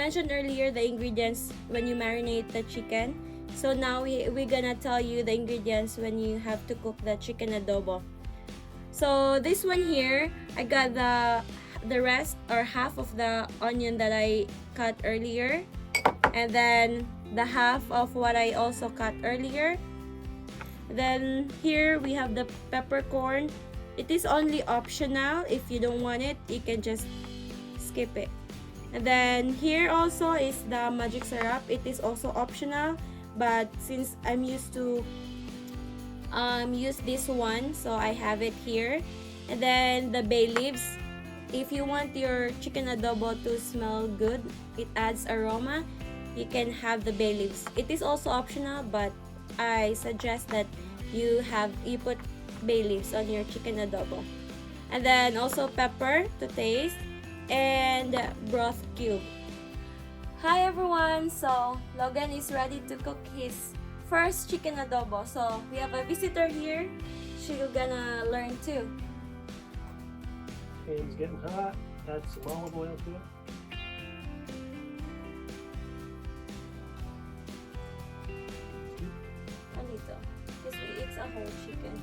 mentioned earlier the ingredients when you marinate the chicken. So now we're gonna tell you the ingredients when you have to cook the chicken adobo. So this one here, I got the rest or half of the onion that I cut earlier, and then the half of what I also cut earlier. Then here we have the peppercorn. It is only optional. If you don't want it, you can just skip it. And then here also is the Magic Sarap. It is also optional, but since I'm used to use this one, so I have it here. And then the Bayleaves. If you want your chicken adobo to smell good, it adds aroma, you can have the Bayleaves. It is also optional, but I suggest that you put Bayleaves on your chicken adobo. And then also pepper to taste, and broth cube. Hi everyone! So Logan is ready to cook his first chicken adobo. So we have a visitor here. She's gonna learn too. Pan's getting hot. Add some olive oil to it. A little, because it's a whole chicken.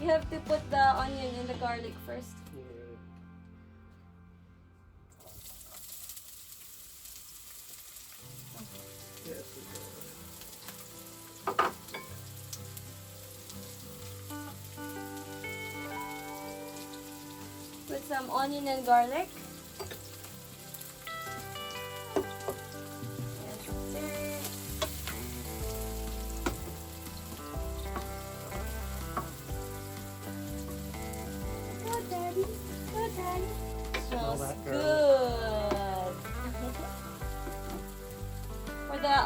You have to put the onion and the garlic first. Yes, Put some onion and garlic. Smells good.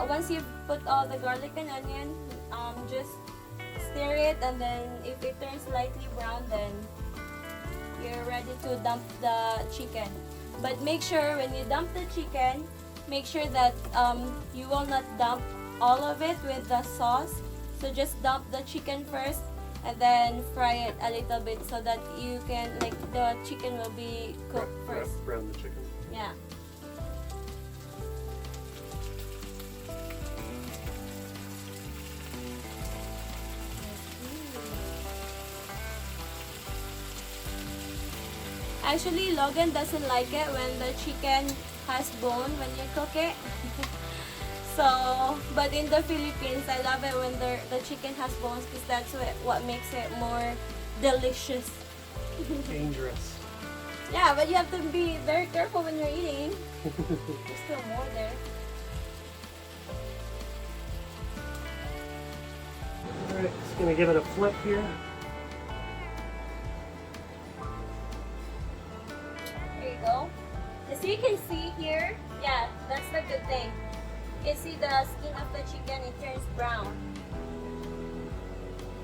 Once you put all the garlic and onion, just stir it, and then if it turns slightly brown, then you're ready to dump the chicken. But make sure when you dump the chicken, make sure that you will not dump all of it with the sauce. So just dump the chicken first, and then fry it a little bit so that you can, like, the chicken will be cooked first. Brown the chicken. Yeah. Actually, Logan doesn't like it when the chicken has bone when you cook it. So, but in the Philippines, I love it when the chicken has bones, because that's what makes it more delicious. Dangerous. Yeah, but you have to be very careful when you're eating. There's still more there. Alright, just gonna give it a flip here. There you go. As you can see here, yeah, that's the good thing. You can see the skin of the chicken, it turns brown.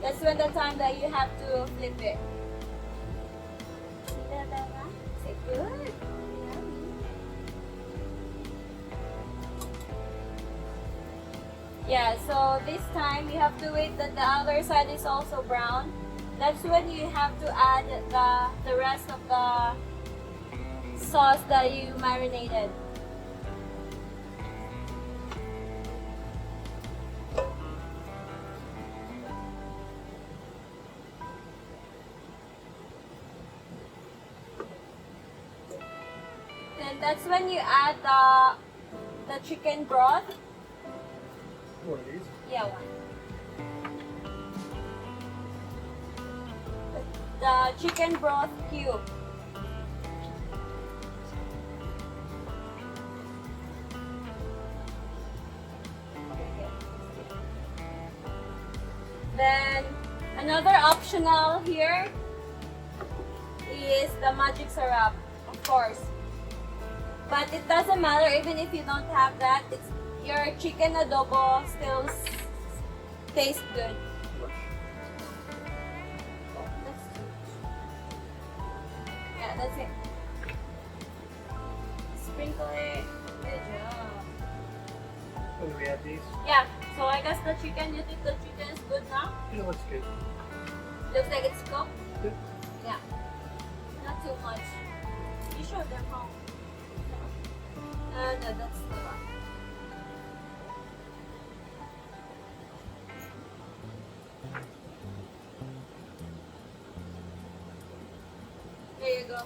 That's when the time that you have to flip it. See that, Bella? Is it good? Yummy. Yeah, so this time you have to wait that the other side is also brown. That's when you have to add the rest of the sauce that you marinated. Then that's when you add the chicken broth. One of these. Yeah, one. The chicken broth cube. Then another optional here is the Magic Sarap, of course. But it doesn't matter even if you don't have that. Your chicken adobo still tastes good. Yeah, that's it. Sprinkle it. Good job. When do we add these? Yeah, so I guess the chicken, you think the chicken is good now? Yeah, looks good. Looks like it's cooked? Good. Yeah. Not too much. You showed them how. No, that's the one. There you go.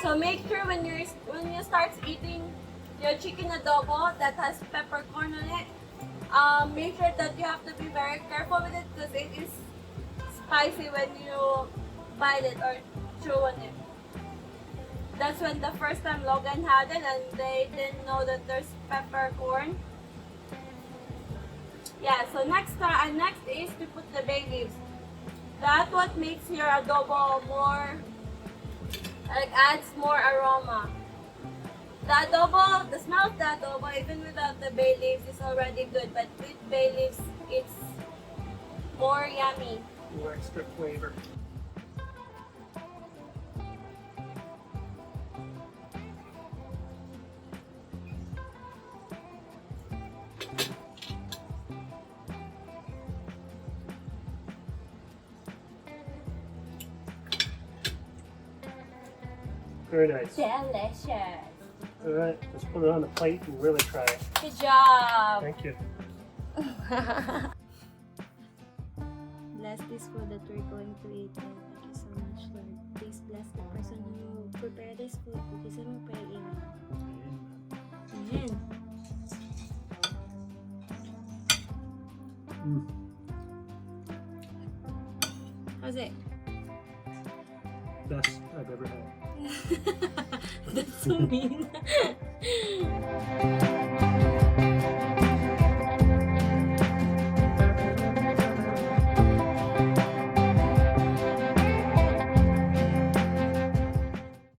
So make sure when you start eating your chicken adobo that has peppercorn on it, make sure that you have to be very careful with it because it is spicy when you bite it or chew on it. That's when the first time Logan had it and they didn't know that there's peppercorn. Yeah, so next is to put the bay leaves. That's what makes your adobo more, like adds more aroma. The adobo, the smell of the adobo, even without the bay leaves, is already good. But with bay leaves, it's more yummy. More extra flavor. Very nice. Delicious. All right, let's put it on the plate and really try it. Good job. Thank you. Bless this food that we're going to eat. And thank you so much, Lord. Please bless the person who prepared this food. Because I'm praying. Amen. How's it? Best I've ever had. That's so mean.